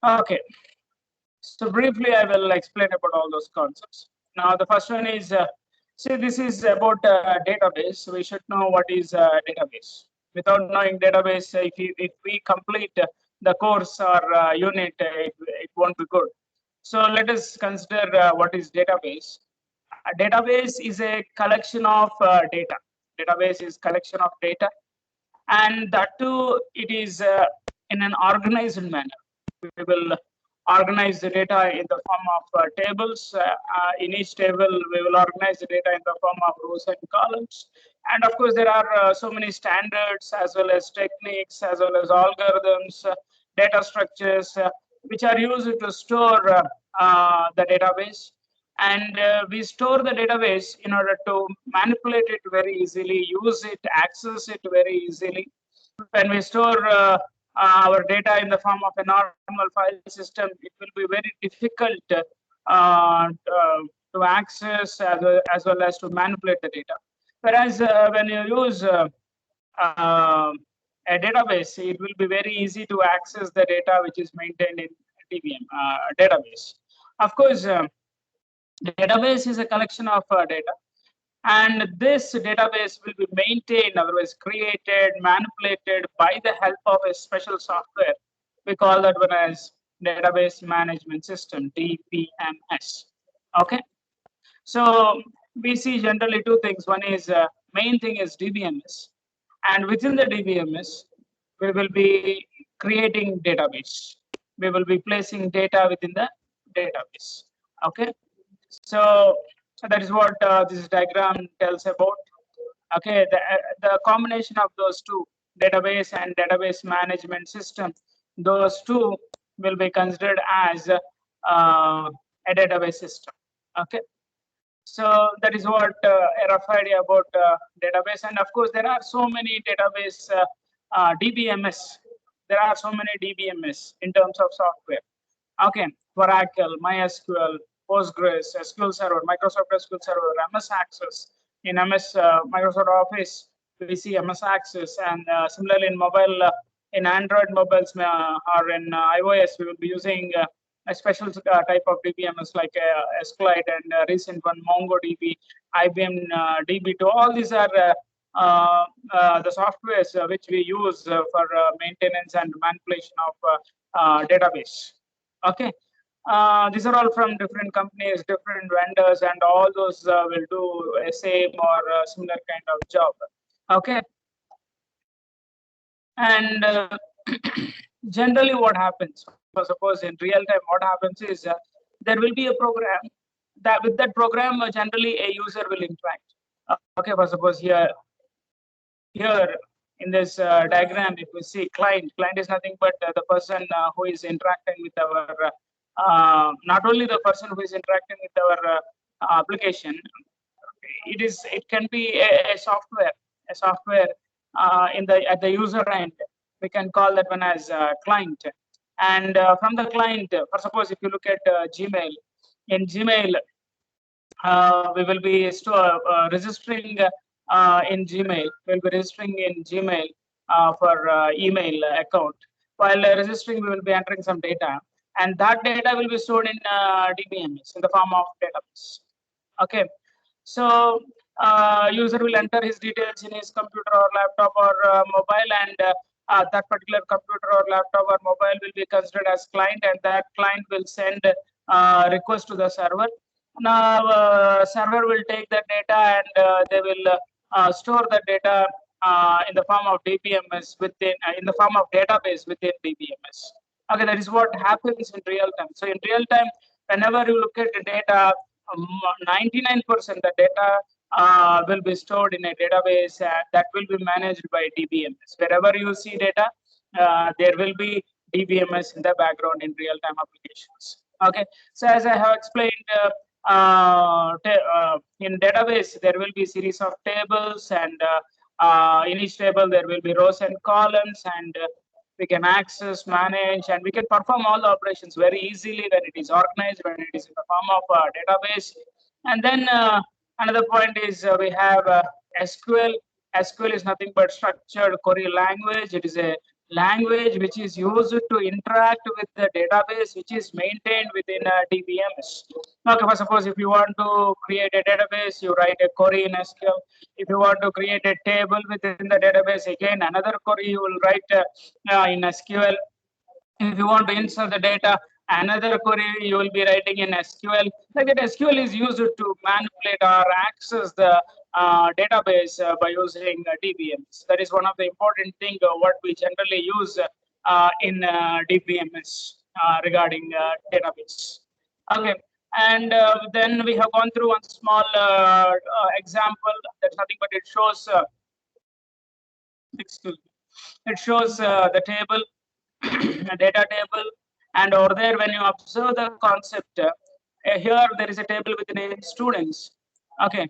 Okay, so briefly I will explain about all those concepts. Now the first one is, see, this is about database. We should know what is database. Without knowing database, if we complete the course or unit, it won't be good. So let us consider what is database. A database is a collection of data. Database is collection of data, and that too it is in an organized manner. We will organize the data in the form of tables. In each table we will organize the data in the form of rows and columns, and of course there are so many standards as well as techniques as well as algorithms, data structures which are used to store the database, and we store the database in order to manipulate it very easily, use it, access it very easily. When we store our data in the form of a normal file system, it will be very difficult to access as well as to manipulate the data. Whereas when you use uh, a database, it will be very easy to access the data which is maintained in DBM database. Of course, database is a collection of data, and this database will be maintained, otherwise created, manipulated by the help of a special software. We call that one as database management system, DBMS. Okay, so we see generally two things. One is main thing is DBMS, and within the DBMS we will be creating database. We will be placing data within the database. Okay, so that is what this diagram tells about. Okay, the combination of those two, database and database management system, those two will be considered as a database system. Okay, so that is what a rough idea about database. And of course, there are so many database DBMS. There are so many DBMS in terms of software. Okay, Oracle, MySQL, Postgres, SQL Server, Microsoft SQL Server, MS Access. In MS Microsoft Office, we see MS Access, and similarly in mobile, in Android mobiles or in iOS, we will be using a special type of DBMS like SQLite and recent one MongoDB, IBM DB2. All these are the softwares which we use for maintenance and manipulation of database. Okay, these are all from different companies, different vendors, and all those will do a same or similar kind of job. Okay, and generally what happens, for suppose in real time, what happens is there will be a program that with that program generally a user will interact. Okay, for suppose here in this diagram, if we see client is nothing but the person who is interacting with our not only the person who is interacting with our application. It can be a software in the at the user end. We can call that one as client. And from the client, for suppose if you look at Gmail, in Gmail we will be registering in Gmail. We'll be registering in Gmail for email account. While registering, we will be entering some data, and that data will be stored in DBMS in the form of database. Okay, so user will enter his details in his computer or laptop or mobile, and that particular computer or laptop or mobile will be considered as client, and that client will send request to the server. Now server will take that data, and they will store the data in the form of DBMS within in the form of database within DBMS. Okay, that is what happens in real time. So in real time, whenever you look at the data, 99% the data will be stored in a database that will be managed by DBMS. Wherever you see data, there will be DBMS in the background in real-time applications. Okay, so as I have explained, in database there will be series of tables, and in each table there will be rows and columns, and we can access, manage, and we can perform all the operations very easily when it is organized, when it is in the form of a database. And then another point is we have SQL. SQL is nothing but structured query language. It is a language which is used to interact with the database which is maintained within a DBMS. Okay, for suppose if you want to create a database, you write a query in SQL. If you want to create a table within the database, again another query you will write in SQL. If you want to insert the data, another query you will be writing in SQL. Like that, SQL is used to manipulate or access the database by using DBMS. That is one of the important thing what we generally use in DBMS regarding database. Okay, and then we have gone through one small example. That's nothing but it shows. Excuse me. It shows the table, a data table, and over there when you observe the concept, here there is a table with the name students. Okay,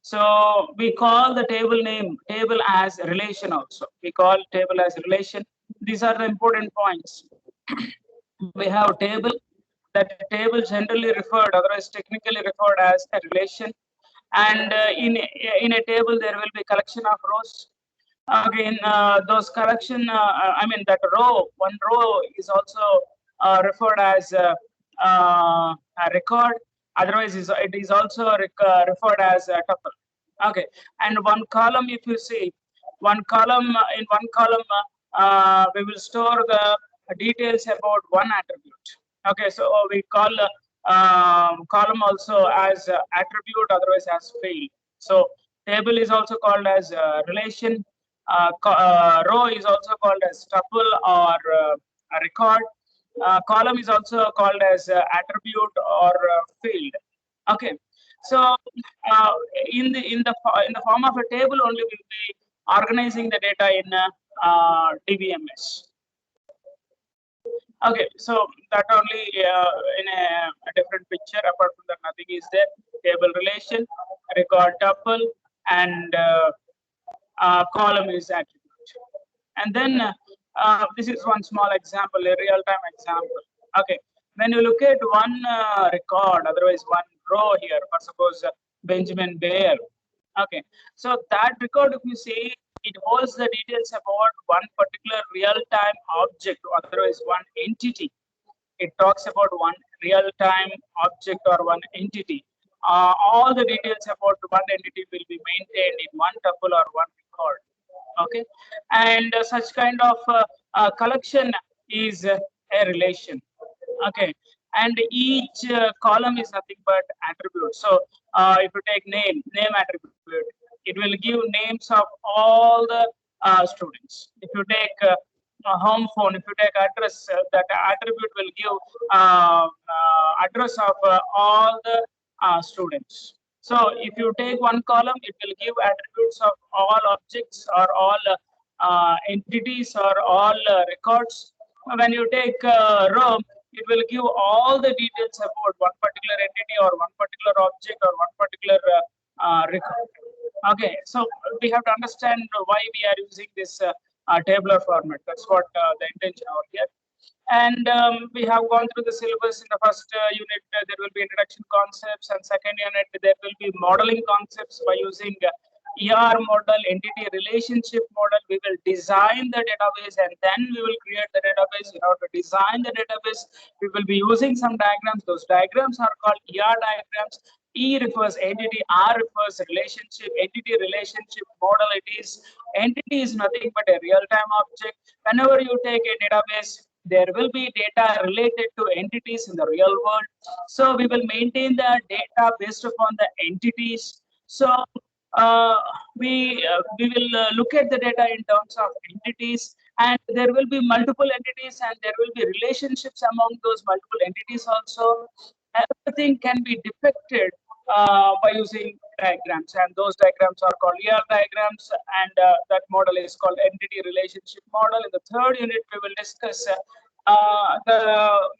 so we call the table name table as relation also. We call table as relation. These are the important points. We have table. That table generally referred, otherwise technically referred as a relation. And in a table there will be collection of rows. Again, those collection, I mean that row, one row is also referred as a record. Otherwise, it is also referred as a tuple. Okay, and one column, if you see, one column in one column, we will store the details about one attribute. Okay, so we call column also as attribute, otherwise as field. So table is also called as relation. Row is also called as tuple or a record. Column is also called as attribute or field. Okay, so uh, in the form of a table only we'll be organizing the data in DBMS. Okay, so that only in a different picture. Apart from that, nothing is there. Table relation, record tuple, and column is attribute. And then this is one small example, a real-time example. Okay, when you look at one record, otherwise one row here, for suppose Benjamin Bear. Okay, so that record, if you see, it holds the details about one particular real-time object, otherwise one entity. It talks about one real-time object or one entity. All the details about one entity will be maintained in one tuple or one record. Okay, and such kind of collection is a relation. Okay, and each column is nothing but attribute. So if you take name attribute, it will give names of all the students. If you take a home phone, if you take address, that attribute will give address of all the students. So if you take one column, it will give attributes of all objects or all entities or all records. When you take row, it will give all the details about one particular entity or one particular object or one particular record. Okay, so we have to understand why we are using this tabular format. That's what the intention over here. And we have gone through the syllabus. In the first unit, there will be introduction concepts, and second unit, there will be modeling concepts by using ER model, entity relationship model. We will design the database and then we will create the database. In order to design the database, we will be using some diagrams. Those diagrams are called ER diagrams. E refers entity, R refers relationship, entity relationship model. Entity is nothing but a real-time object. Whenever you take a database, there will be data related to entities in the real world. So we will maintain the data based upon the entities. So we will look at the data in terms of entities, and there will be multiple entities and there will be relationships among those multiple entities also. Everything can be depicted by using diagrams, and those diagrams are called ER diagrams, and that model is called entity relationship model. In the third unit, we will discuss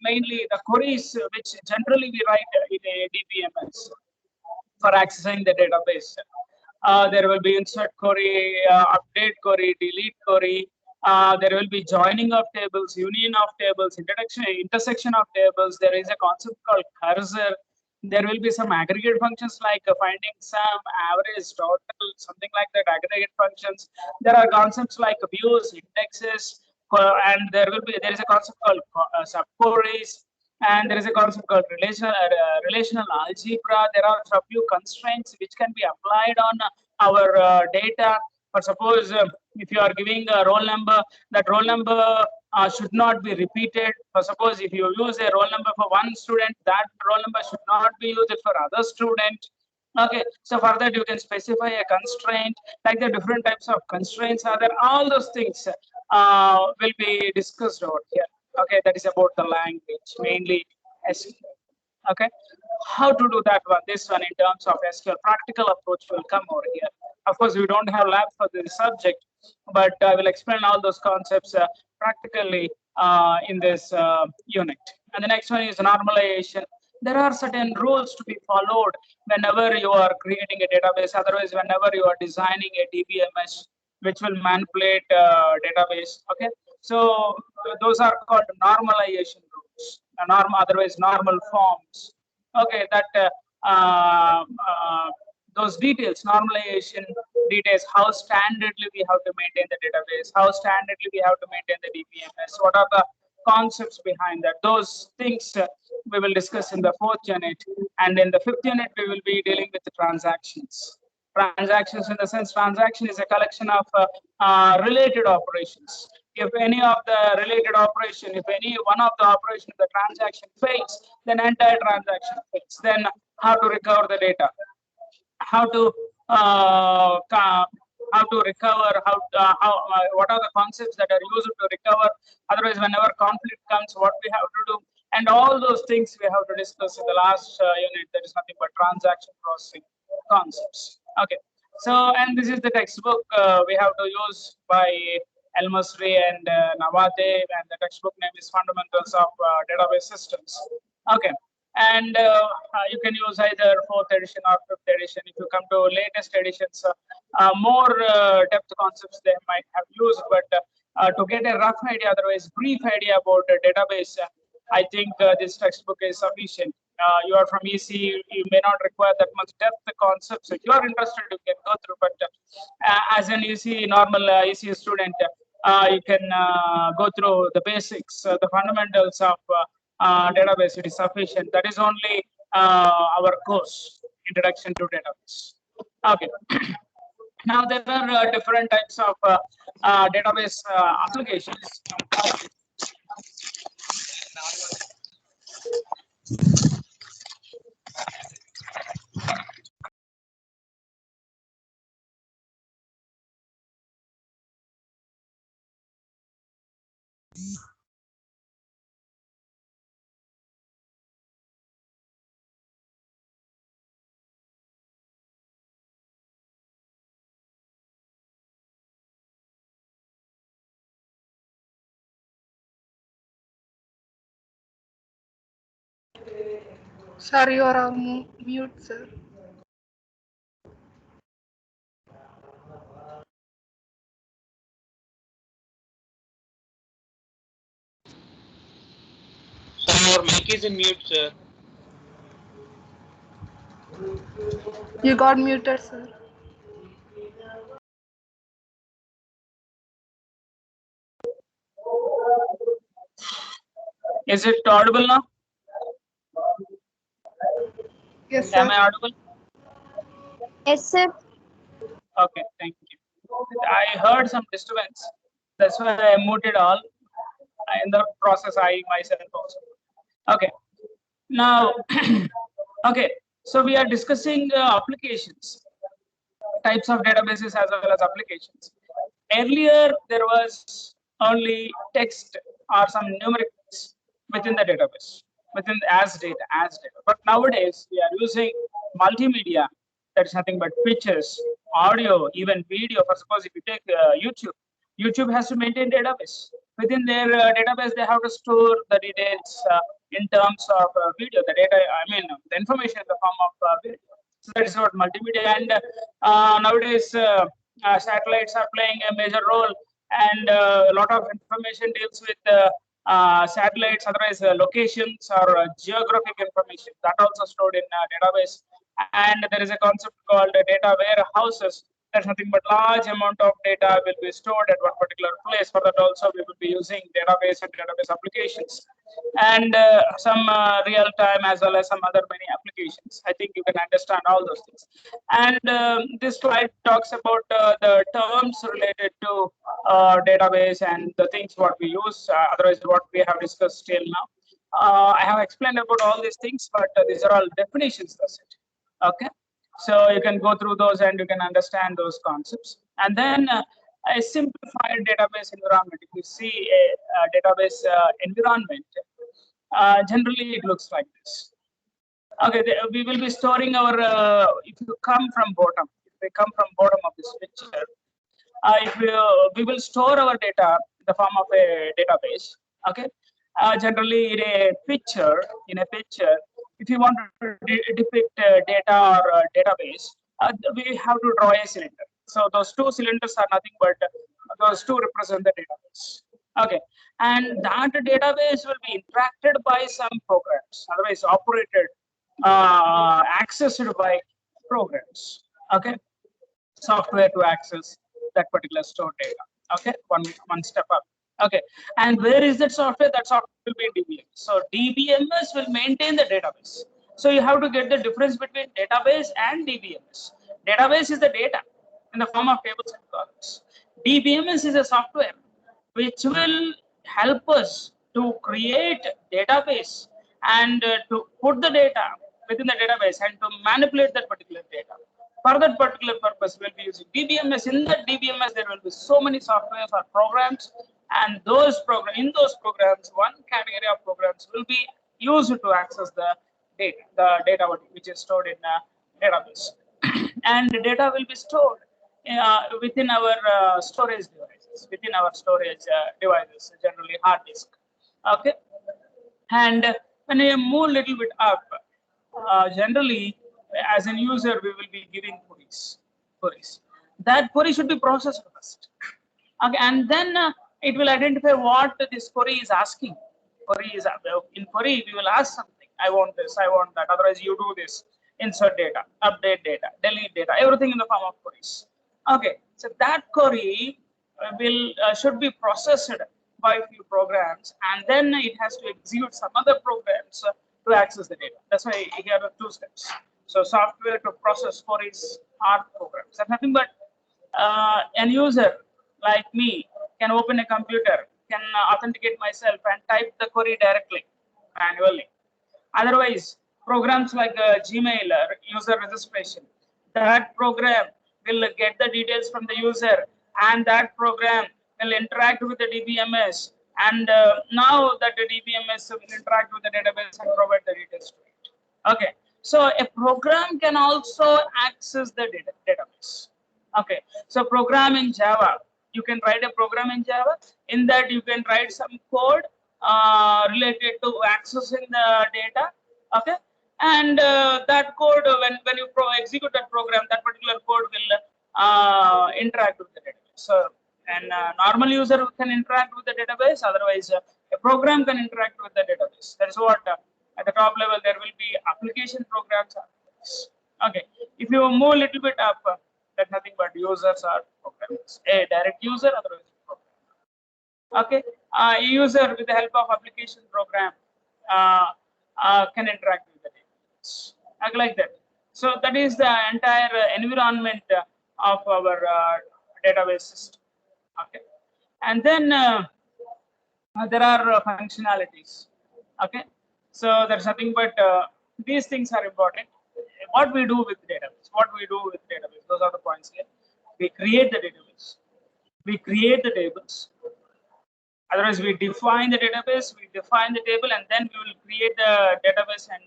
mainly the queries which generally we write in a DBMS for accessing the database. There will be insert query, update query, delete query. There will be joining of tables, union of tables, intersection of tables. There is a concept called cursor. There will be some aggregate functions like finding sum, average, total, something like that, aggregate functions. There are concepts like views, indexes, and there is a concept called subqueries, and there is a concept called relational algebra. There are a few constraints which can be applied on our data. For suppose if you are giving a roll number, that roll number should not be repeated. For suppose if you use a roll number for one student, that roll number should not be used for other student. Okay, so for that you can specify a constraint, like the different types of constraints are there. All those things will be discussed over here. Okay, that is about the language, mainly SQL. Okay, how to do that one? This one in terms of SQL practical approach will come over here. Of course, we don't have lab for this subject, but I will explain all those concepts practically in this unit. And the next one is normalization. There are certain rules to be followed whenever you are creating a database. Otherwise, whenever you are designing a DBMS, which will manipulate database. Okay, so those are called normalization rules. Otherwise normal forms. Okay, that those details, normalization details, how standardly we have to maintain the database, how standardly we have to maintain the DBMS, what are the concepts behind that. Those things we will discuss in the 4th unit, and in the 5th unit we will be dealing with the transactions. Transactions in the sense, transaction is a collection of related operations. If any of the related operation, if any one of the operation of the transaction fails, then entire transaction fails. Then how to recover the data, how to recover, what are the concepts that are used to recover. Otherwise, whenever conflict comes, what we have to do, and all those things we have to discuss in the last unit. That is nothing but transaction processing concepts. Okay, so and this is the textbook we have to use by Elmasri and Navadev, and the textbook name is Fundamentals of Database Systems. Okay, and you can use either 4th edition or 5th edition. If you come to latest editions, more depth concepts they might have used, but to get a rough idea, otherwise brief idea about a database, I think this textbook is sufficient. You are from EC, you may not require that much depth concepts. If you are interested, you can go through, but as an EC, normal EC student, you can go through the basics, the fundamentals of database. It is sufficient. That is only our course, Introduction to Database. Okay. Now there are different types of database applications. Sir, you are on mute, sir. Sir, your mic is in mute, sir. You got muted, sir. Is it audible now? Yes, sir. Am I audible? Yes, sir. Okay, thank you. I heard some disturbance. That's why I muted all. In the process, I myself also. Okay. Now, okay. So we are discussing applications, types of databases as well as applications. Earlier, there was only text or some numerics within the database, within as data. But nowadays, we are using multimedia. That's nothing but pictures, audio, even video. For suppose if you take YouTube has to maintain database. Within their database, they have to store the details in terms of video, the data, the information in the form of video. So that is what multimedia, and nowadays satellites are playing a major role, and a lot of information deals with satellites, otherwise locations or geographic information that also stored in database. And there is a concept called data warehouses, there's nothing but large amount of data will be stored at one particular place. For that also we will be using database and database applications, and some real time as well as some other many applications. I think you can understand all those things. And this slide talks about the terms related to database and the things what we use, otherwise what we have discussed till now. I have explained about all these things, but these are all definitions, that's it. Okay, so you can go through those and you can understand those concepts. And then a simplified database environment. If you see a database environment, generally it looks like this. Okay, we will be storing our, if you come from bottom, if we come from bottom of this picture, if we will store our data in the form of a database. Okay, generally in a picture, if you want to depict data or database, we have to draw a cylinder. So those two cylinders are nothing but those two represent the database. Okay, and that database will be interacted by some programs, otherwise operated, accessed by programs. Okay, software to access that particular stored data. Okay, one step up. Okay, and where is that software? That software will be in DBMS. So DBMS will maintain the database. So you have to get the difference between database and DBMS. Database is the data in the form of tables and columns. DBMS is a software which will help us to create database and to put the data within the database and to manipulate that particular data. For that particular purpose, we'll be using DBMS. In that DBMS, there will be so many softwares or programs, and in those programs, one category of programs will be used to access the data which is stored in a database. And the data will be stored within our storage devices, generally hard disk. Okay, and when you move a little bit up, generally as an user we will be giving queries. That query should be processed first. Okay, and then it will identify what this query is asking. In query we will ask something. I want this, I want that. Otherwise you do this. Insert data, update data, delete data, everything in the form of queries. Okay, so that query should be processed by a few programs, and then it has to execute some other programs to access the data. That's why here are 2 steps. So software to process queries are programs. That's nothing but an user like me can open a computer, can authenticate myself and type the query directly, manually. Otherwise, programs like Gmail or user registration, that program will get the details from the user, and that program will interact with the DBMS, and now that the DBMS will interact with the database and provide the details to it. Okay, so a program can also access the database. Okay, so program in Java, you can write a program in Java. In that you can write some code related to accessing the data. Okay, and that code, when you execute that program, that particular code will interact with the database. So and normal user can interact with the database. Otherwise, a program can interact with the database. That is what at the top level there will be application programs. Okay, if you move a little bit up, that's nothing but users are programs. A direct user, otherwise program. Okay, a user with the help of application program can interact with the database, like that. So that is the entire environment of our database system. Okay, and then there are functionalities. Okay, so there's nothing but these things are important. What we do with database, those are the points here. We create the database, we create the tables. Otherwise, we define the database, we define the table, and then we will create the database and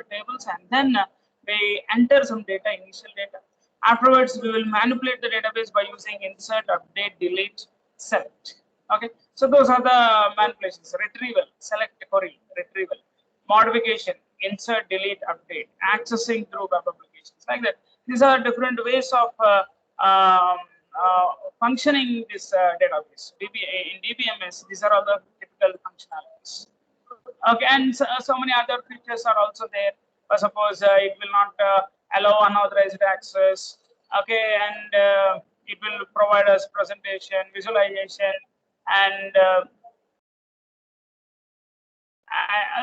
tables, and then we enter some data, initial data. Afterwards, we will manipulate the database by using insert, update, delete, select. Okay, so those are the manipulations: retrieval, select, query, retrieval, modification, insert, delete, update, accessing through web applications, like that. These are different ways of functioning this database. In DBMS, these are all the typical functionalities. Okay, and so many other features are also there. Suppose it will not allow unauthorized access, Okay, and it will provide us presentation, visualization, and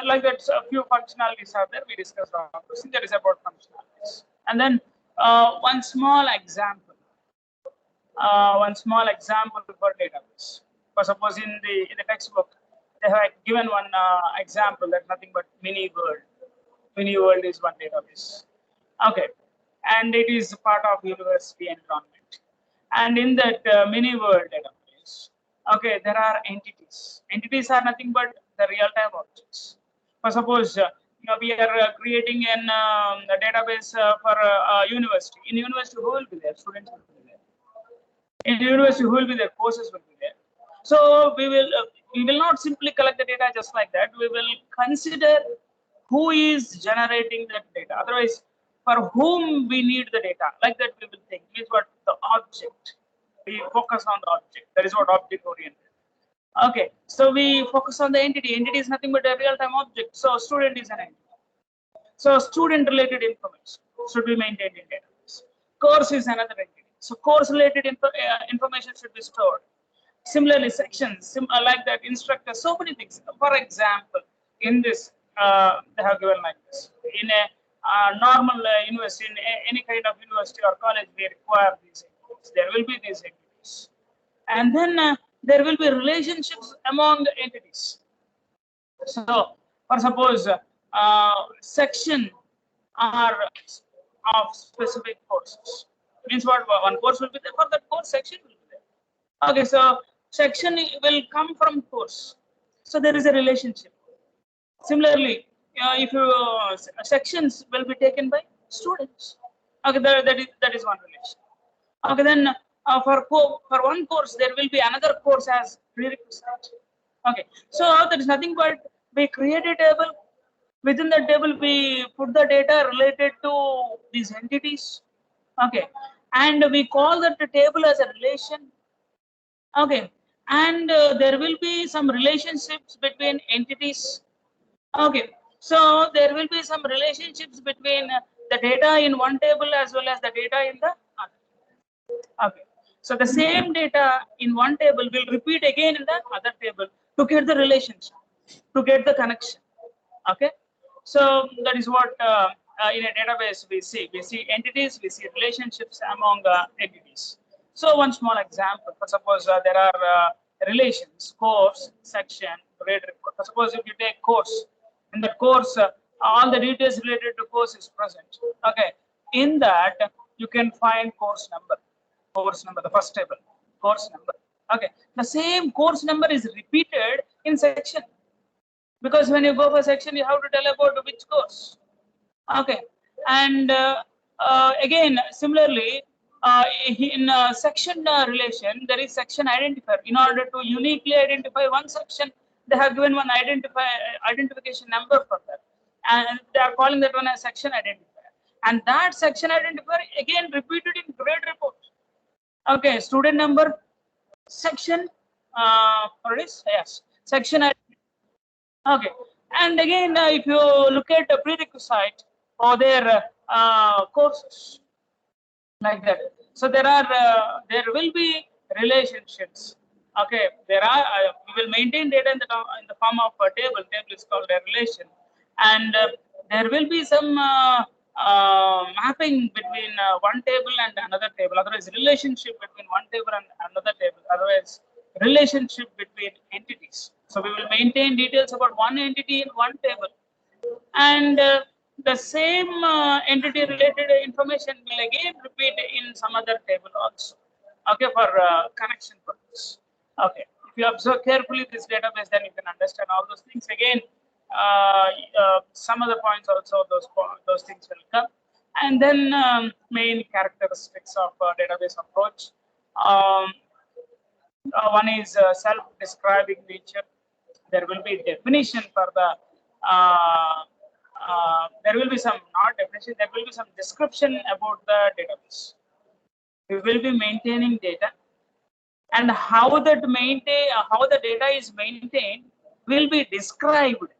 like that. A few functionalities are there. We discussed on this. That is about functionalities, and then one small example. One small example for database. For suppose in the textbook they have given one example that nothing but mini world. Mini world is one database. Okay, and it is part of university environment. And in that mini world database, okay, there are entities. Entities are nothing but the real-time objects. For suppose we are creating a database for university. In university, who will be there? Students will be there. In university, who will be there? Courses will be there. So we will not simply collect the data just like that. We will consider who is generating that data. Otherwise, for whom we need the data, like that we will think. Means what? The object. We focus on the object. That is what object oriented. Okay, so we focus on the entity. Entity is nothing but a real-time object. So student is an entity. So student-related information should be maintained in database. Course is another entity. So course-related information should be stored. Similarly, sections like that, instructor, so many things. For example, in this, they have given like this. In a normal university, in any kind of university or college, we require these entities. There will be these entities. And then there will be relationships among the entities. So, for suppose section are of specific courses. Means what? One course will be there, for that course section will be there. Okay, so section will come from course. So there is a relationship. Similarly, if you sections will be taken by students. Okay, that is one relation. Okay, then for one course there will be another course as prerequisite. Okay, so that is nothing but we create a table. Within the table we put the data related to these entities. Okay, and we call that the table as a relation. Okay, and there will be some relationships between entities. Okay, so there will be some relationships between the data in one table as well as the data in the other. Okay, so the same data in one table will repeat again in the other table to get the relationship, to get the connection. Okay, so that is what in a database we see. We see entities, we see relationships among entities. So one small example, for suppose there are relations, course, section, grade report. For suppose if you take course, in the course, all the details related to course is present. Okay, in that you can find course number, the first table, course number. Okay, the same course number is repeated in section, because when you go for section, you have to tell about which course. Okay, and again, similarly, in section relation, there is section identifier. In order to uniquely identify one section, they have given one identification number for that, and they are calling that one as section identifier. And that section identifier again repeated in grade report. Okay, student number, section, yes, section identifier. Okay, and again, if you look at the prerequisite or their courses, like that. So there will be relationships. Okay, there are we will maintain data in the form of a table. Table is called a relation, and there will be some mapping between one table and another table. Otherwise, relationship between one table and another table. Otherwise, relationship between entities. So we will maintain details about one entity in one table, and the same entity related information will again repeat in some other table also. Okay, for connection purpose. Okay, if you observe carefully this database, then you can understand all those things. Again, some other points also, those things will come. And then main characteristics of database approach. One is self-describing nature. There will be definition for the there will be some, not definition, there will be some description about the database. We will be maintaining data, and how the data is maintained will be described.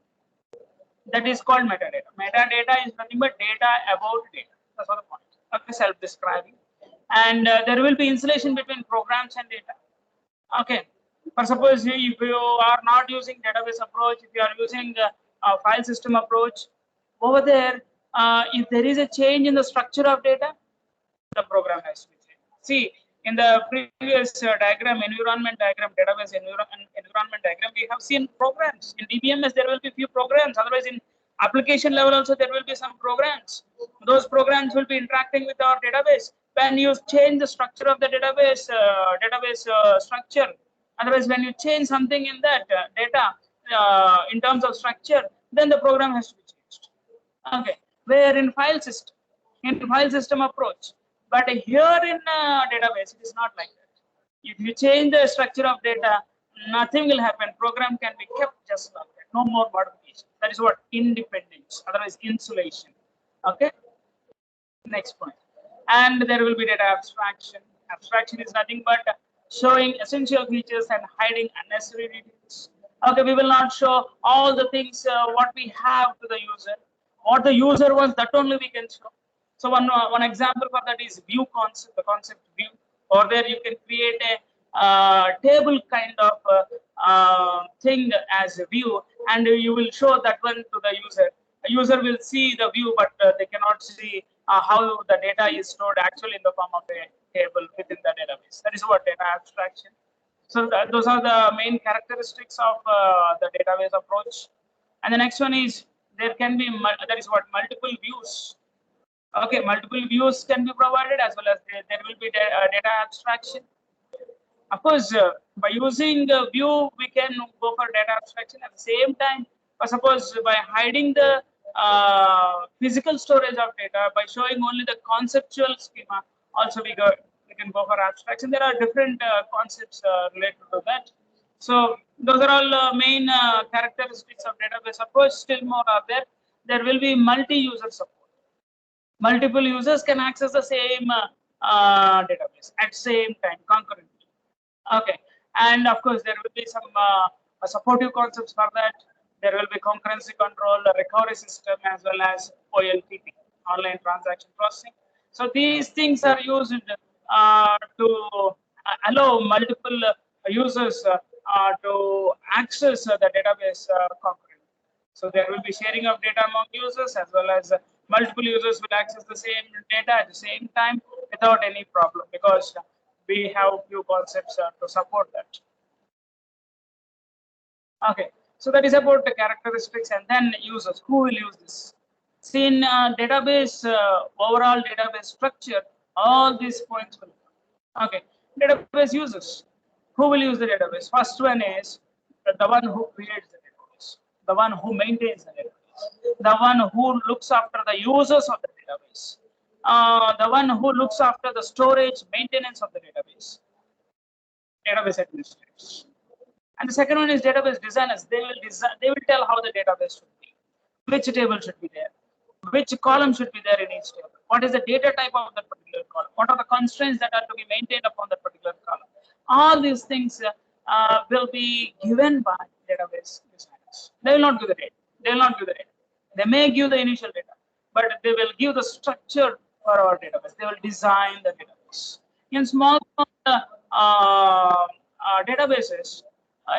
That is called metadata. Metadata is nothing but data about data. That's what the point. Okay, self-describing. and there will be insulation between programs and data. Okay, for suppose if you are not using database approach, if you are using a file system approach, over there, if there is a change in the structure of data, the program has to be changed. See, in the previous diagram, environment diagram, database environment diagram, we have seen programs. In DBMS, there will be few programs. Otherwise, in application level also, there will be some programs. Those programs will be interacting with our database. When you change the structure of the database, structure, otherwise, when you change something in that data in terms of structure, then the program has to be changed. Okay, where in file system approach, but here in database, it is not like that. If you change the structure of data, nothing will happen. Program can be kept just like that. No more modification. That is what independence, otherwise insulation. Okay. Next point. And there will be data abstraction. Abstraction is nothing but showing essential features and hiding unnecessary details. Okay, we will not show all the things what we have to the user. What the user wants, that only we can show. So one example for that is view concept, the concept view. Or there you can create a table kind of thing as a view, and you will show that one to the user. The user will see the view, but they cannot see how the data is stored actually in the form of a table within the database. That is what data abstraction. So those are the main characteristics of the database approach. And the next one is there can be that is what multiple views. Okay, multiple views can be provided, as well as there will be data abstraction. Of course, by using the view, we can go for data abstraction. At the same time, suppose by hiding the physical storage of data, by showing only the conceptual schema, also we can go for abstraction. There are different concepts related to that. So those are all main characteristics of database approach. Still more are there. There will be multi-user support. Multiple users can access the same database at same time concurrently. Okay, and of course there will be some supportive concepts for that. There will be concurrency control, a recovery system, as well as OLTP, online transaction processing. So these things are used to allow multiple users to access the database concurrently. So there will be sharing of data among users, as well as multiple users will access the same data at the same time without any problem, because we have few concepts to support that. Okay, so that is about the characteristics, and then users. Who will use this? See, in database, overall database structure, all these points will come. Okay, database users. Who will use the database? First one is the one who creates the database, the one who maintains the database, the one who looks after the users of the database, the one who looks after the storage, maintenance of the database, database administrators. And the second one is database designers. They will tell how the database should be, which table should be there, which column should be there in each table, what is the data type of that particular column, what are the constraints that are to be maintained upon that particular column. All these things will be given by database designers. They will not give the data. They will not give the data. They may give the initial data, but they will give the structure for our database. They will design the database. In small databases,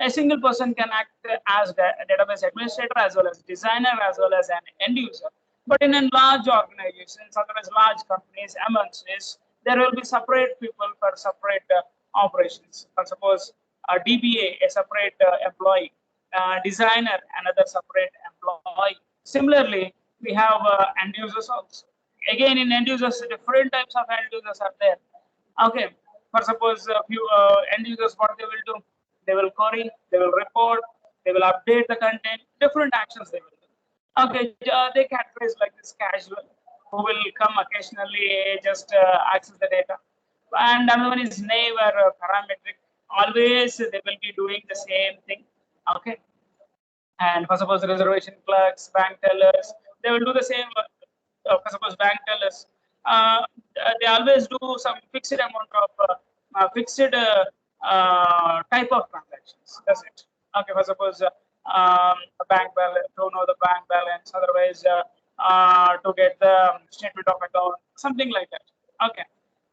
a single person can act as a database administrator, as well as designer, as well as an end user. But in a large organizations, otherwise large companies, MNCs, there will be separate people for separate operations. For suppose a DBA, a separate employee, designer, another separate employee. Similarly, we have end users also. Again, in end users, different types of end users are there. Okay, for suppose a few end users, what they will do? They will query, they will report, they will update the content, different actions they will do. Okay, they categorize like this: casual, who will come occasionally, just access the data. And another one is naive or parametric. Always they will be doing the same thing. Okay. And for suppose reservation clerks, bank tellers, they will do the same. For suppose bank tellers, they always do some fixed amount of fixed type of transactions. That's it. Okay, for suppose a bank balance, to know the bank balance, otherwise to get the statement of account, something like that. Okay,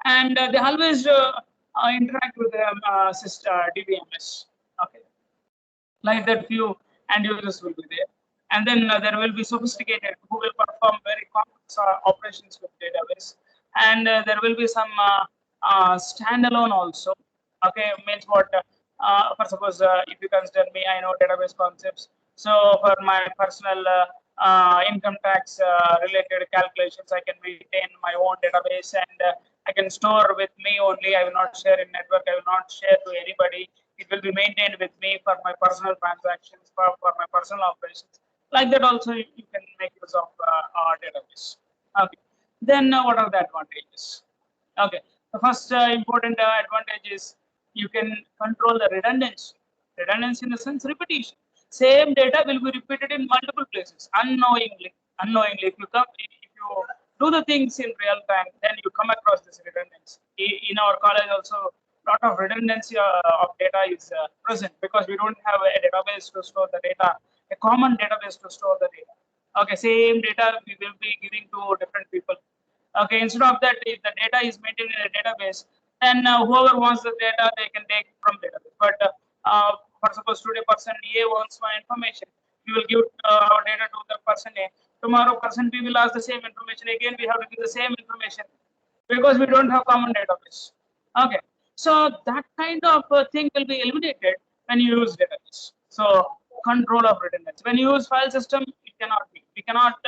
and they always interact with the DBMS. Okay, like that few end users will be there, and then there will be sophisticated who will perform very complex operations with database, and there will be some standalone also. Okay, means what? For suppose if you consider me, I know database concepts. So for my personal income tax related calculations, I can maintain my own database, and I can store with me only. I will not share in network. I will not share to anybody. It will be maintained with me for my personal transactions, for my personal operations. Like that also, you can make use of our database. Okay. Then what are the advantages? Okay. The first important advantage is you can control the redundancy. Redundancy in the sense repetition. Same data will be repeated in multiple places unknowingly. Unknowingly, if you do the things in real time, then you come across this redundancy. In our college also, lot of redundancy of data is present because we don't have a database to store the data, a common database to store the data. Okay, same data we will be giving to different people. Okay, instead of that, if the data is maintained in a database, then whoever wants the data, they can take from database. But for suppose today person A wants my information, we will give our data to the person A. Tomorrow person B will ask the same information again. We have to give the same information because we don't have common database. Okay, so that kind of thing will be eliminated when you use database. So control of redundancy. When you use file system, it cannot be. We cannot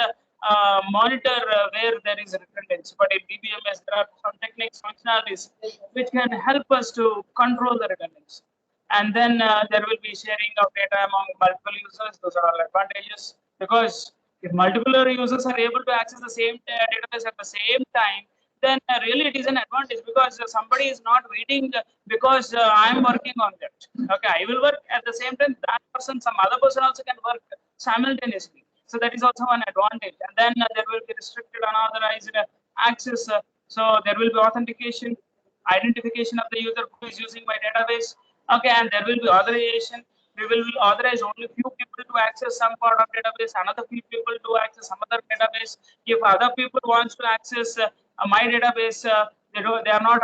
monitor where there is redundancy. But in DBMS, there are some techniques, functionalities which can help us to control the redundancy. And then there will be sharing of data among multiple users. Those are all advantages because if multiple users are able to access the same database at the same time, then really it is an advantage because somebody is not waiting because I'm working on that. Okay, I will work at the same time. That person, some other person also can work simultaneously. So that is also an advantage. And then there will be restricted, unauthorized access. So there will be authentication, identification of the user who is using my database. Okay, and there will be authorization. We will authorize only few people to access some part of database, another few people to access some other database. If other people wants to access my database, they are not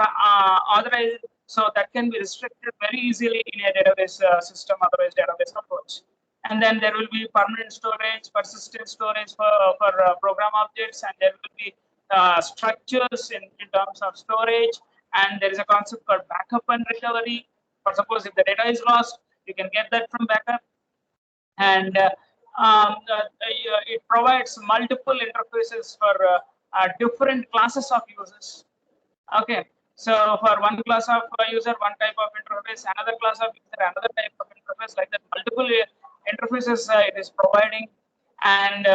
authorized, so that can be restricted very easily in a database system, otherwise database approach. And then there will be permanent storage, persistent storage for program objects, and there will be structures in terms of storage. And there is a concept called backup and recovery. For suppose if the data is lost, you can get that from backup. And it provides multiple interfaces for different classes of users. Okay, so for one class of user, one type of interface, another class of user, another type of interface, like that, multiple interfaces it is providing, and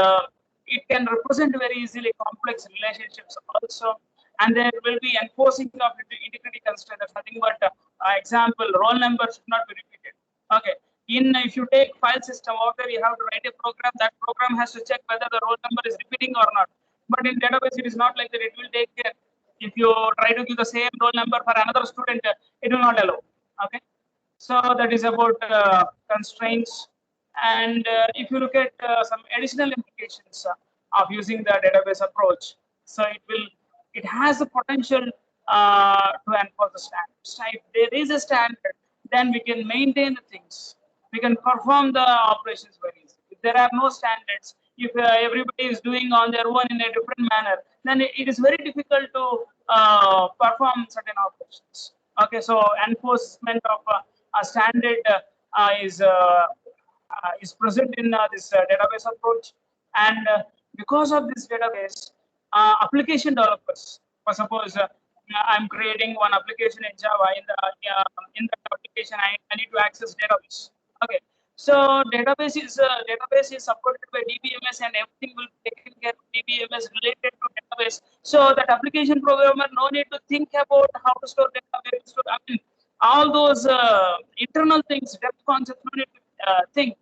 it can represent very easily complex relationships also. And there will be enforcing of integrity constraints. Nothing but example, roll number should not be repeated. Okay, if you take file system out there, you have to write a program. That program has to check whether the roll number is repeating or not. But in database, it is not like that. It will take care. If you try to give the same roll number for another student, it will not allow. Okay, so that is about constraints. And if you look at some additional implications of using the database approach, so it has the potential to enforce the standards. If there is a standard, then we can maintain the things. We can perform the operations very easily. If there are no standards, if everybody is doing on their own in a different manner, then it is very difficult to perform certain operations. Okay, so enforcement of a standard is present in this database approach, and because of this database, application developers, for suppose I'm creating one application in Java. In that application, I need to access database. Okay, so database is supported by DBMS, and everything will be taken care of DBMS related to database. So that application programmer no need to think about how to store database. I mean, all those internal things, depth concepts, no need to think.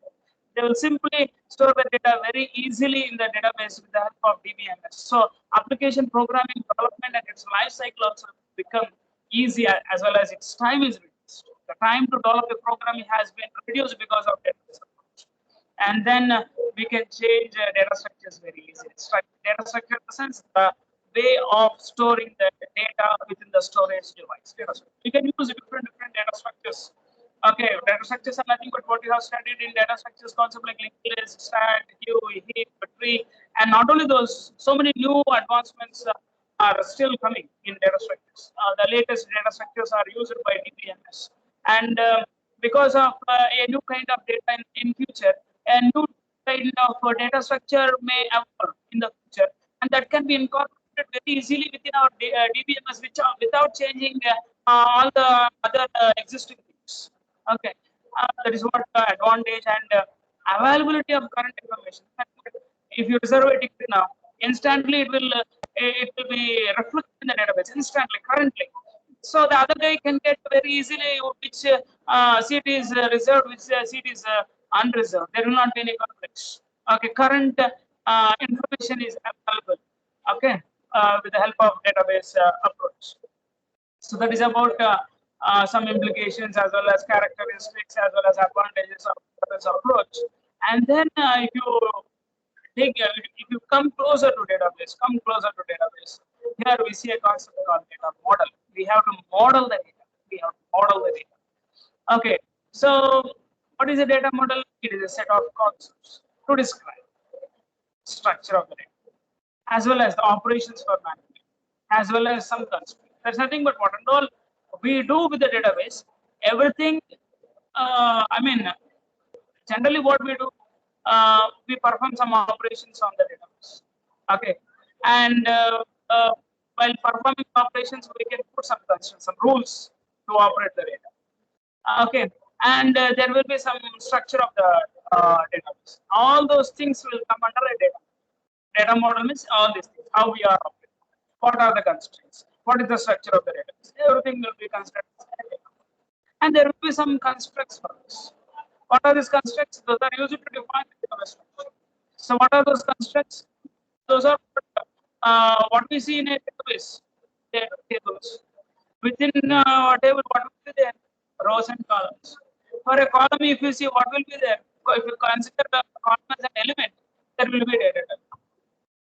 They will simply store the data very easily in the database with the help of DBMS. So application programming development and its life cycle also become easier, as well as its time is reduced. The time to develop a program has been reduced because of database approach. And then we can change data structures very easily. Data structure in the sense way of storing the data within the storage device. You can use different data structures. Okay, data structures are nothing but what you have studied in data structures concept like linked list, stack, queue, heap, tree, and not only those, so many new advancements are still coming in data structures. The latest data structures are used by DBMS, and because of a new kind of data in future, a new kind of data structure may evolve in the future, and that can be incorporated very easily within our DBMS, without changing all the other existing things. Okay, that is what the advantage and availability of current information. If you reserve a ticket now, instantly it will be reflected in the database instantly currently. So the other guy can get very easily which seat is reserved, which seat is unreserved. There will not be any conflicts. Okay, current information is available. Okay, with the help of database approach. So that is about some implications as well as characteristics as well as advantages of this approach. And then if you come closer to database, here we see a concept called data model. We have to model the data. Okay, so what is a data model? It is a set of concepts to describe structure of the data, as well as the operations for management, as well as some constraints. That's nothing but what and all we do with the database. Everything, generally what we do, we perform some operations on the database. Okay, and while performing operations, we can put some constraints, some rules to operate the data. Okay, and there will be some structure of the database. All those things will come under a data model. Means all these things, how we are operating, what are the constraints, what is the structure of the database. Everything will be considered as a data. And there will be some constructs for this. What are these constructs? Those are used to define the database structure. So what are those constructs? Those are what we see in a database tables. Within a table, what will be there? Rows and columns. For a column, if you see what will be there, if you consider the column as an element, there will be data type.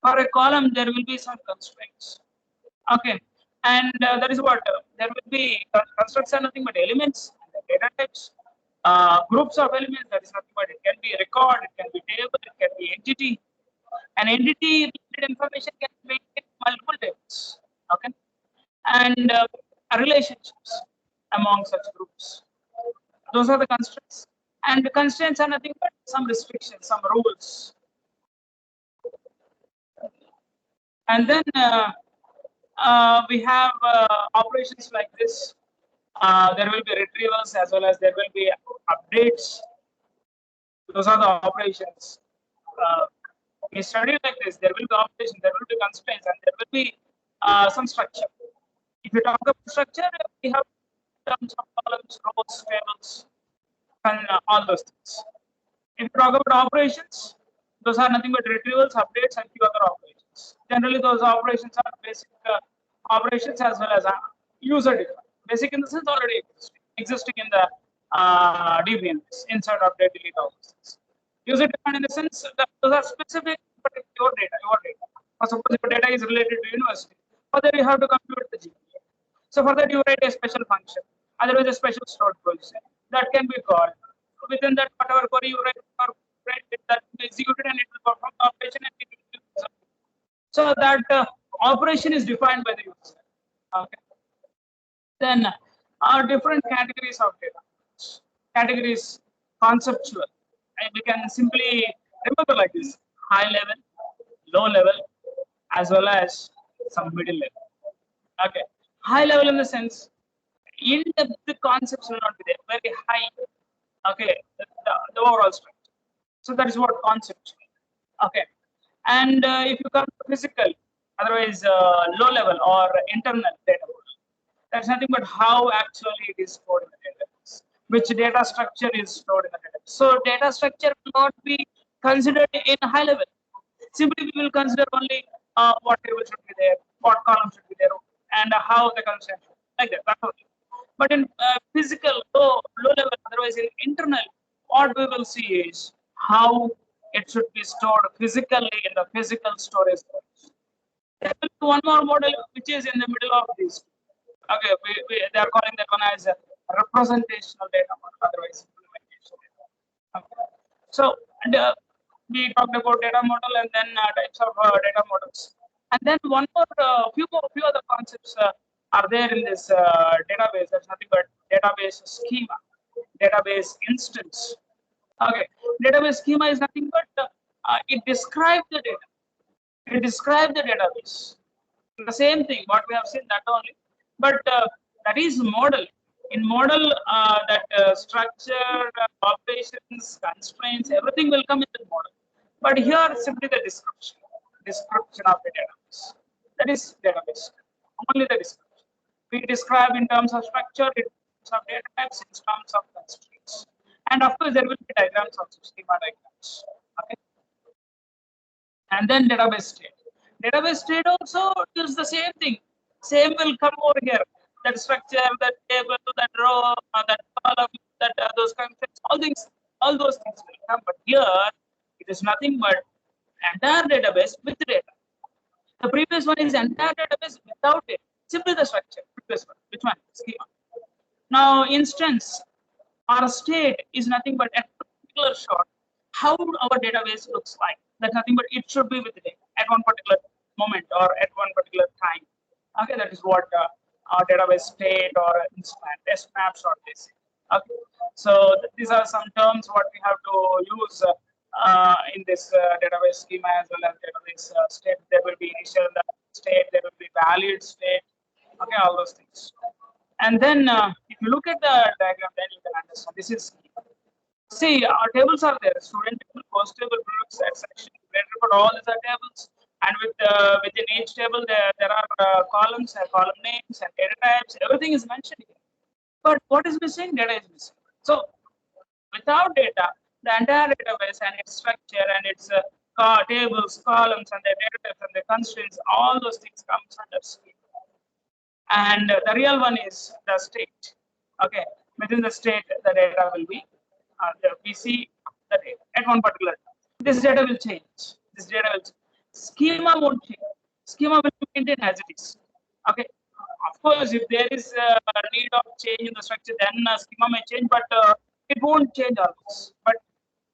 For a column, there will be some constraints. Okay, and that is what there will be. Constructs are nothing but elements, data types, groups of elements. That is nothing but it can be a record, it can be table, it can be entity. An entity related information can be in multiple tables. Okay, and relationships among such groups. Those are the constraints. And the constraints are nothing but some restrictions, some rules. And then we have operations like this. There will be retrievals as well as there will be updates. Those are the operations. We study like this. There will be operations, there will be constraints, and there will be some structure. If you talk about structure, we have terms of columns, rows, tables, and all those things. If you talk about operations, those are nothing but retrievals, updates, and few other operations. Generally, those operations are basic operations as well as user defined. Basic in the sense already existing in the DBMS, insert, update, delete, all those things. User defined in the sense that those are specific, but your data. For suppose your data is related to university, for that you have to compute the GPA. So for that you write a special function, otherwise a special stored position that can be called. Within that, whatever query you write, that will be executed and it will perform the operation and it will be result. So that operation is defined by the user. Okay. Then different categories of data. Categories conceptual. And we can simply remember like this: high level, low level, as well as some middle level. Okay. High level in the sense, in-depth concepts will not be there. Very high. Okay. The overall structure. So that is what conceptual. Okay. And if you come to physical, otherwise low level or internal data model, that's nothing but how actually it is stored in the database, which data structure is stored in the database. So data structure will not be considered in high level. Simply we will consider only what table should be there, what column should be there, and how the constraint should be, like that. That's only. But in physical low level, otherwise in internal, what we will see is how it should be stored physically in the physical storage. There will be one more model which is in the middle of these. Okay, they are calling that one as a representational data model, otherwise implementation data. Okay. So, and we talked about data model and then types of data models. And then one more, few other concepts are there in this database. That's nothing but database schema, database instance. Okay, database schema is nothing but it describes the data. It describes the database. The same thing, what we have seen that only, but that is model. In model, that structure, operations, constraints, everything will come in the model. But here, simply the description of the database. That is database. Only the description. We describe in terms of structure, in terms of data types, in terms of constraints, and of course there will be diagrams also, schema diagrams. Okay. And then database state. Database state also is the same thing. Same will come over here. That structure, that table, that row, that column, that those concepts, all those things will come. But here, it is nothing but entire database with data. The previous one is entire database without data. Simply the structure. Previous one. Which one? Schema. Now, instance or state is nothing but a particular shot how our database looks like. That's nothing but it should be with data at one particular moment or at one particular time. Okay, that is what our database state or instance, a snapshot is. Okay, so these are some terms what we have to use in this database schema as well as database state. There will be initial state, there will be valid state. Okay, all those things. And then if you look at the diagram, then you can understand this is schema. See, our tables are there: student table, course table, products, section, grade report. All these are tables, and within each table there are columns and column names and data types. Everything is mentioned here. But what is missing? Data is missing. So without data, the entire database and its structure and its tables, columns, and the data types and the constraints, all those things comes under schema. And the real one is the state. Okay, within the state, the data will be we see the data at one particular time. This data will change. This data will change. Schema won't change. Schema will be maintained as it is. Okay. Of course, if there is a need of change in the structure, then schema may change, but it won't change always. But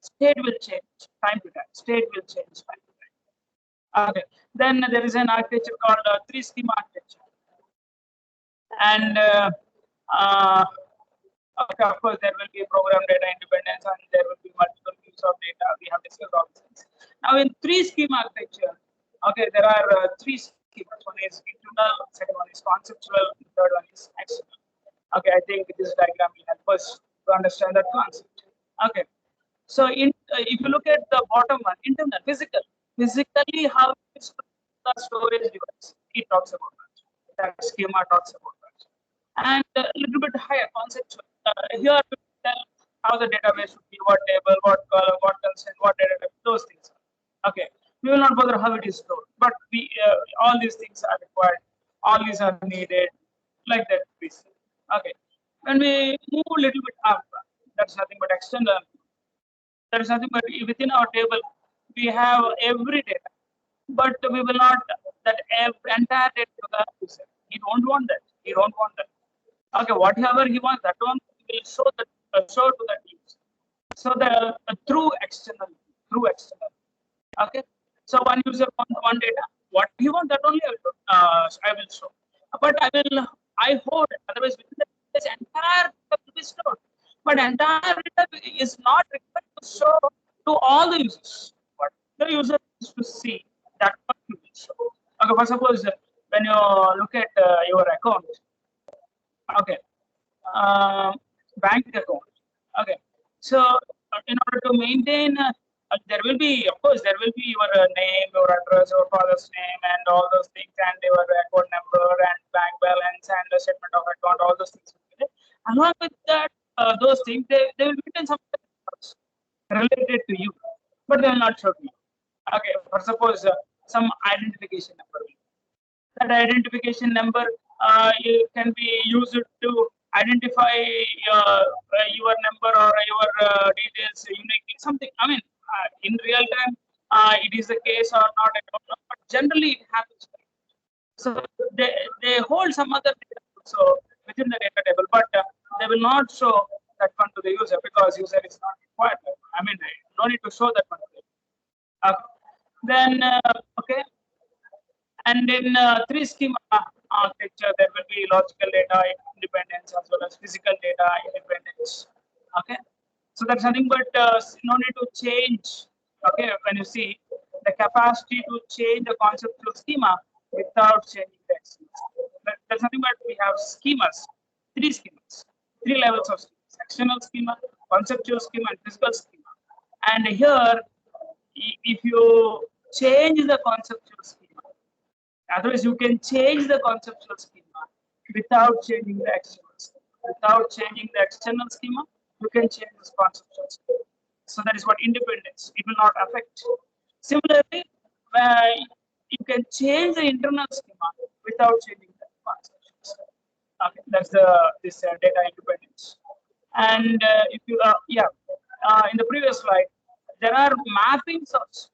state will change time to time. State will change time to time. Okay. Then there is an architecture called three schema architecture. And okay, of course, there will be program data independence and there will be multiple views of data. We have discussed all these things. Now, in three schema architecture, okay, there are three schemas. One is internal, second one is conceptual, the third one is external. Okay, I think this diagram will help us to understand that concept. Okay, so if you look at the bottom one, internal, physically how it's the storage device, it talks about that. That schema talks about that. And a little bit higher conceptual. Here we tell how the database should be, what table, what column, what constant, what data type, those things. Okay, we will not bother how it is stored, but we all these things are required, all these are needed, like that. Okay, when we move a little bit up, that's nothing but external. There is nothing but within our table we have every data, but we will not that entire data. He don't want that. He don't want that. Okay, whatever he wants, that one will show to that user. So the through external. Okay, so one user wants one data. What he wants, that only I will show. But I hold. Otherwise, within this entire data will be stored. But entire data is not required to show to all the users. What the user needs to see, that what you will show. Okay, for suppose when you look at your account. Okay, bank account. Okay, so in order to maintain, there will be, of course, there will be your name, your address, your father's name, and all those things, and your account number, and bank balance, and the statement of account, all those things. Along with that, those things, they will maintain some related to you, but they will not show to you. Okay, for suppose some identification number. That identification number can be used to identify your number or your details uniquely. Something. I mean, in real time, it is the case or not. I don't know. But generally, it happens. So they hold some other data also within the data table, but they will not show that one to the user because user is not required. I mean, no need to show that one to the user. Then okay, and in three schema architecture, there will be logical data independence as well as physical data independence. Okay, so that's nothing but no need to change. Okay, when you see the capacity to change the conceptual schema without changing the external. That's nothing but we have schemas, three levels of schemas: external schema, conceptual schema, and physical schema. And here, if you change the conceptual schema, otherwise you can change the conceptual schema without changing the external schema. Without changing the external schema, you can change this conceptual schema. So that is what independence. It will not affect. Similarly, you can change the internal schema without changing the conceptual schema. Okay, that's this data independence. And if you in the previous slide, there are mappings also.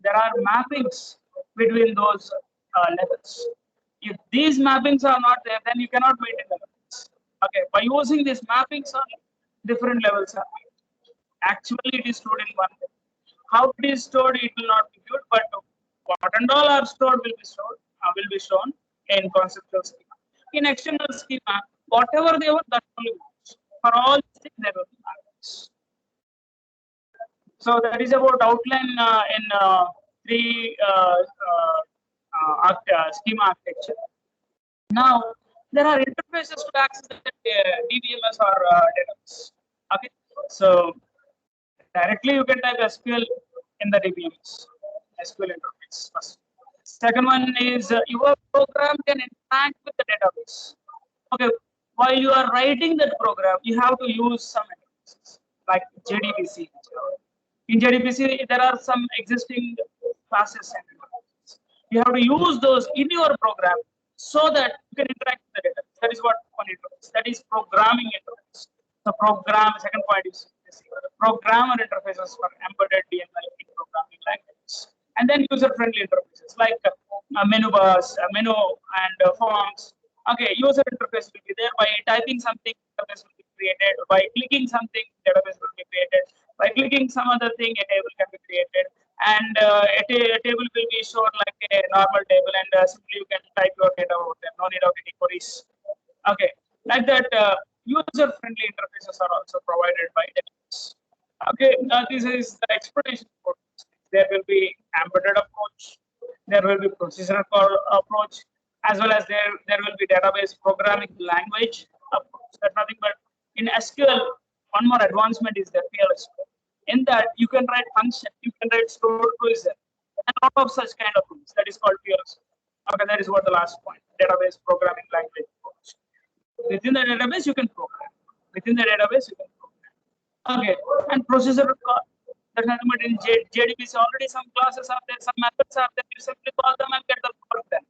There are mappings between those levels. If these mappings are not there, then you cannot maintain the levels. Okay, by using these mappings, different levels are made. Actually, it is stored in one level. How it is stored, it will not be good, but what and all are stored will be shown in conceptual schema. In external schema, whatever they were, that only works. For all things, there will be mappings. So that is about outline in three schema architecture. Now there are interfaces to access the DBMS or database. Okay, so directly you can type SQL in the DBMS, SQL interface first. Second one is your program can interact with the database. Okay, while you are writing that program, you have to use some interfaces like JDBC. In JDBC, there are some existing classes and interfaces. You have to use those in your program so that you can interact with the database. That is what one interface. That is programming interface. The second point is programmer interfaces for embedded DML in programming languages. And then user-friendly interfaces like menu bars, menu and forms. Okay, user interface will be there. By typing something, database will be created. By clicking something, database will be created. By clicking some other thing, a table can be created. And a table will be shown like a normal table, and simply you can type your data over there. No need of any queries. Okay, like that, user-friendly interfaces are also provided by database. Okay, this is the explanation for this. There will be embedded approach, there will be procedural approach, as well as there will be database programming language approach. That's nothing but in SQL, one more advancement is the PLSQL. In that, you can write function, you can write stored procedure, and a lot of such kind of things. That is called PLSQL. Okay, that is what the last point, database programming language approach. Within the database, you can program. Within the database, you can program. Okay, and procedural call. That's nothing but in JDBC already some classes are there, some methods are there. You simply call them and get the work done.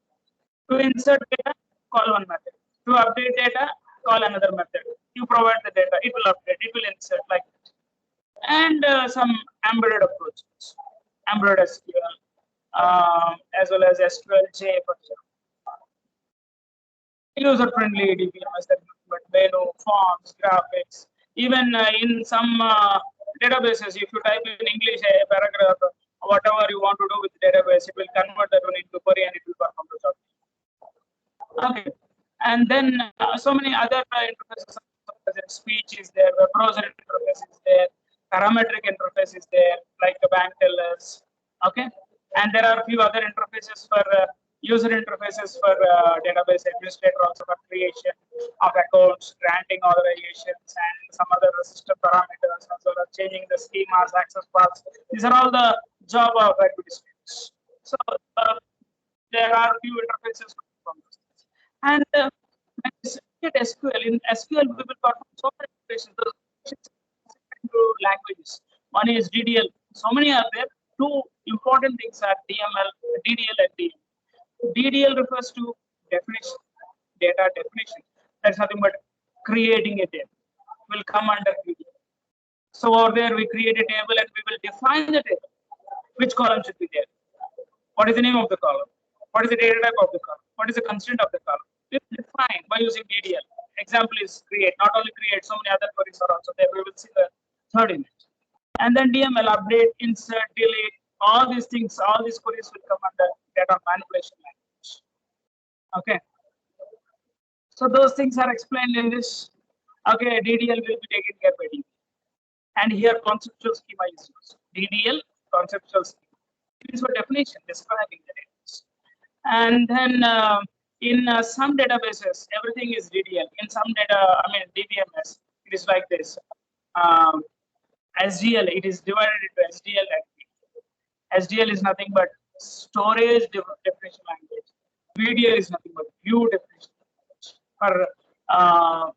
To insert data, call one method. To update data, call another method. You provide the data, it will update, it will insert like that. And some embedded approaches, embedded SQL, as well as SQL-J, for example. User-friendly DBMS, but menu, forms, graphics. Even in some databases, if you type in English a paragraph, whatever you want to do with the database, it will convert that one into query and it will perform the job. Okay, and then so many other interfaces. Speech is there, the browser interface is there, parametric interface is there, like the bank tellers. Okay, and there are a few other interfaces for user interfaces for database administrator, also for creation of accounts, granting authorizations, and some other system parameters, as well as changing the schemas, access paths. These are all the job of administrators. So there are few interfaces from this. And at SQL, in SQL, we will perform so many operations into languages. One is DDL. So many are there. Two important things are DDL and DM. DDL refers to definition, data definition. That's nothing but creating a table. Will come under DDL. So over there, we create a table and we will define the table. Which column should be there? What is the name of the column? What is the data type of the column? What is the constraint of the column? We will define by using DDL. Example is create. Not only create, so many other queries are also there. We will see the third image. And then DML update, insert, delete, all these things, all these queries will come under data manipulation language. Okay. So those things are explained in this. Okay, DDL will be taken care by DDL. And here conceptual schema is used. DDL, conceptual schema. It is for definition, describing the data. And then in some databases, everything is DDL. In some DBMS, it is like this. SDL, it is divided into SDL and VDL. SDL is nothing but storage definition language. VDL is nothing but view definition language for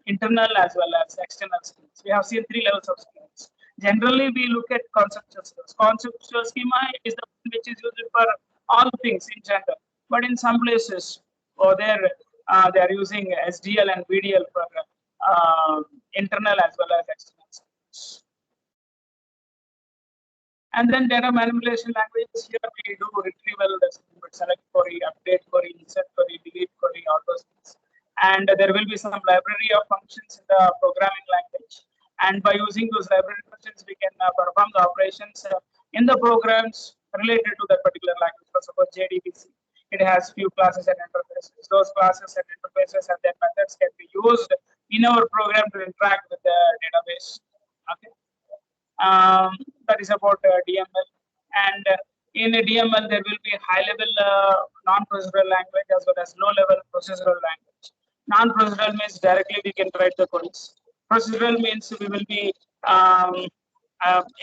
internal as well as external schemes. We have seen 3 levels of schemes. Generally, we look at conceptual schemas. Conceptual schema is the one which is used for all things in general. But in some places, they are using SDL and VDL for internal as well as external schemes. And then data manipulation languages, here we do retrieval, select query, update query, insert query, delete query, all those things. And there will be some library of functions in the programming language. And by using those library functions, we can perform the operations in the programs related to that particular language. For suppose JDBC, it has few classes and interfaces. Those classes and interfaces and their methods can be used in our program to interact with the database. Okay. That is about DML. And in a DML, there will be high-level non-procedural language as well as low-level procedural language. Non-procedural means directly we can write the queries. Procedural means we will be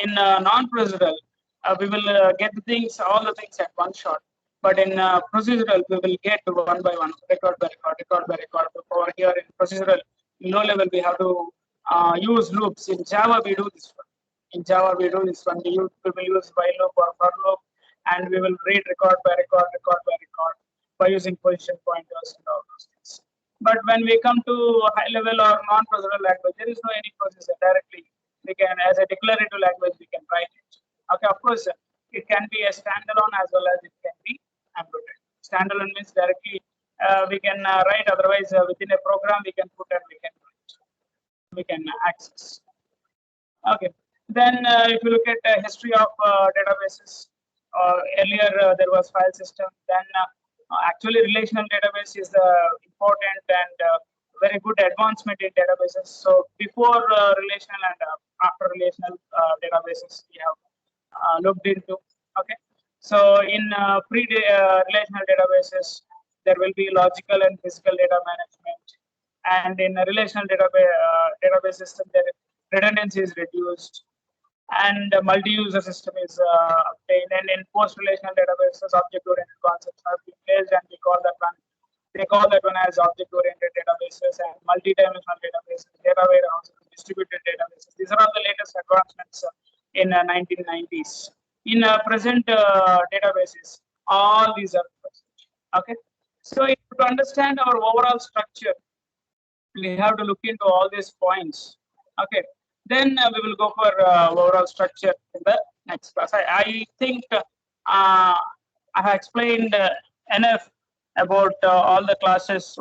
in non-procedural, we will get the things, all the things at one shot. But in procedural, we will get one by one, record by record, record by record. Over here in procedural, in low level, we have to use loops. In Java, we do this one. In Java, we do this one. We will use while loop or for loop, and we will read record by record, record by record by using position pointers and all those things. But when we come to high level or non-procedural language, there is no any processor directly. We can, as a declarative language, we can write it. Okay, of course, it can be a standalone as well as it can be embedded. Standalone means directly we can write. Otherwise, within a program, we can put and we can write. We can access. Okay. Then, if you look at the history of databases, earlier there was file system. Then, actually, relational database is important and very good advancement in databases. So, before relational and after relational databases, we have looked into. Okay. So, in pre-relational databases, there will be logical and physical data management, and in a relational database system, the redundancy is reduced, and multi-user system is obtained. And in post-relational databases, object-oriented concepts have been placed, and we call that one. They call that one as object-oriented databases and multi-dimensional databases, data warehouses, distributed databases. These are all the latest advancements in 1990s. In present databases, all these are present. Okay. So, to understand our overall structure, we have to look into all these points. Okay. Then we will go for overall structure in the next class. I think I have explained enough about all the classes